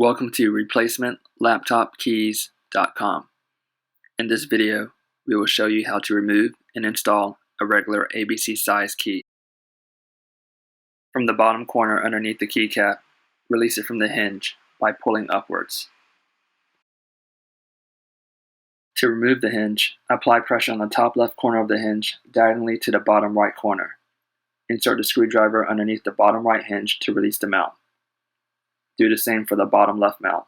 Welcome to replacementlaptopkeys.com. In this video, we will show you how to remove and install a regular ABC size key. From the bottom corner underneath the keycap, release it from the hinge by pulling upwards. To remove the hinge, apply pressure on the top left corner of the hinge diagonally to the bottom right corner. Insert the screwdriver underneath the bottom right hinge to release the mount. Do the same for the bottom left mount.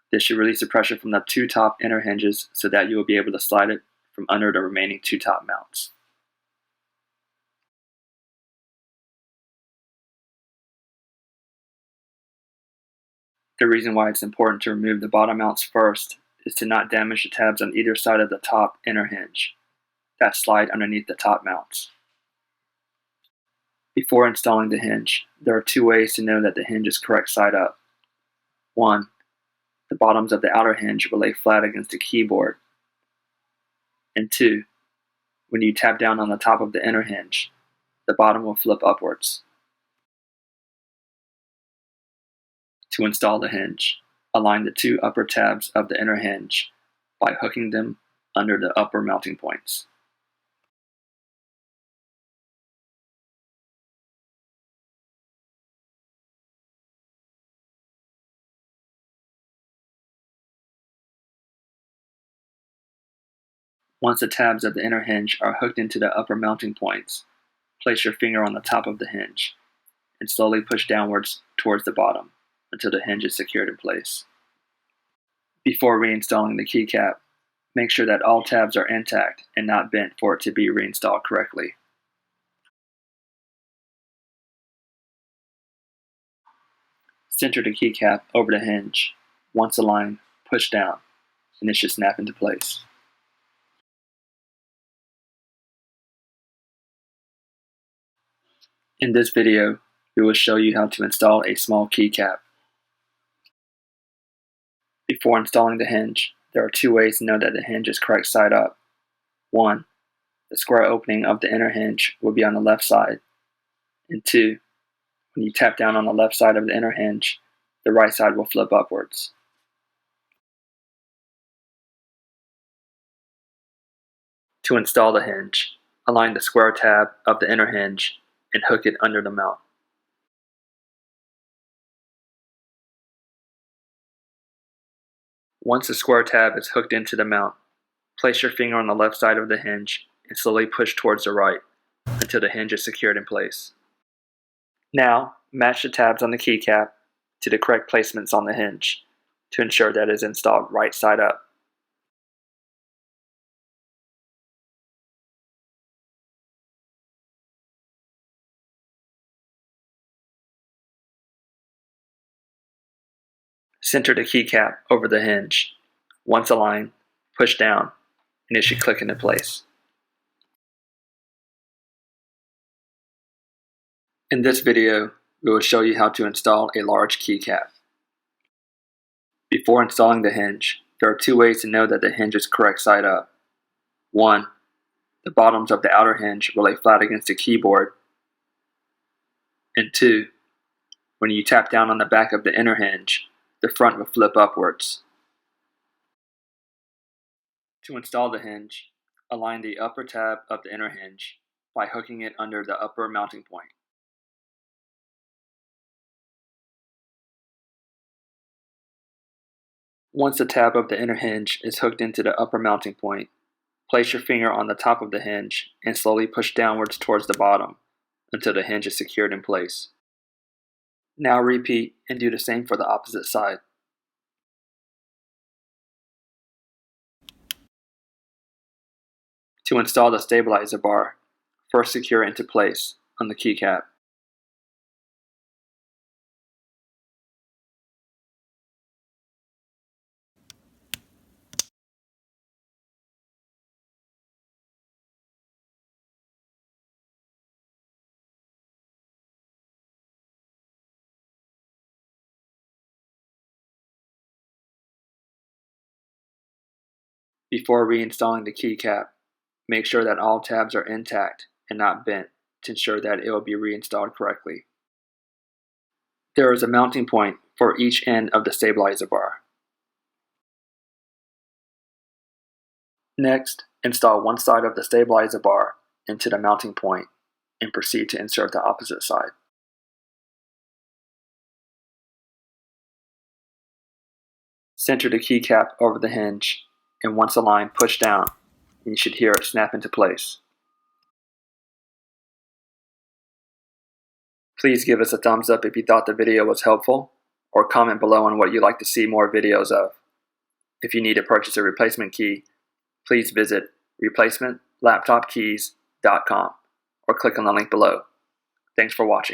This should release the pressure from the two top inner hinges so that you will be able to slide it from under the remaining two top mounts. The reason why it's important to remove the bottom mounts first is to not damage the tabs on either side of the top inner hinge that slide underneath the top mounts. Before installing the hinge, there are two ways to know that the hinge is correct side up. 1. The bottoms of the outer hinge will lay flat against the keyboard. And 2. When you tap down on the top of the inner hinge, the bottom will flip upwards. To install the hinge, align the two upper tabs of the inner hinge by hooking them under the upper mounting points. Once the tabs of the inner hinge are hooked into the upper mounting points, place your finger on the top of the hinge and slowly push downwards towards the bottom until the hinge is secured in place. Before reinstalling the keycap, make sure that all tabs are intact and not bent for it to be reinstalled correctly. Center the keycap over the hinge. Once aligned, push down, and it should snap into place. In this video, we will show you how to install a small keycap. Before installing the hinge, there are two ways to know that the hinge is correct side up. 1. The square opening of the inner hinge will be on the left side. And 2. When you tap down on the left side of the inner hinge, the right side will flip upwards. To install the hinge, align the square tab of the inner hinge and hook it under the mount. Once the square tab is hooked into the mount, place your finger on the left side of the hinge and slowly push towards the right until the hinge is secured in place. Now, match the tabs on the keycap to the correct placements on the hinge to ensure that it is installed right side up. Center the keycap over the hinge. Once aligned, push down, and it should click into place. In this video, we will show you how to install a large keycap. Before installing the hinge, there are two ways to know that the hinge is correct side up. 1. The bottoms of the outer hinge will lay flat against the keyboard. And 2. When you tap down on the back of the inner hinge, the front will flip upwards. To install the hinge, align the upper tab of the inner hinge by hooking it under the upper mounting point. Once the tab of the inner hinge is hooked into the upper mounting point, place your finger on the top of the hinge and slowly push downwards towards the bottom until the hinge is secured in place. Now repeat and do the same for the opposite side. To install the stabilizer bar, first secure it into place on the keycap. Before reinstalling the keycap, make sure that all tabs are intact and not bent to ensure that it will be reinstalled correctly. There is a mounting point for each end of the stabilizer bar. Next, install one side of the stabilizer bar into the mounting point and proceed to insert the opposite side. Center the keycap over the hinge, and once aligned, push down, and you should hear it snap into place. Please give us a thumbs up if you thought the video was helpful, or comment below on what you'd like to see more videos of. If you need to purchase a replacement key, please visit replacementlaptopkeys.com or click on the link below. Thanks for watching.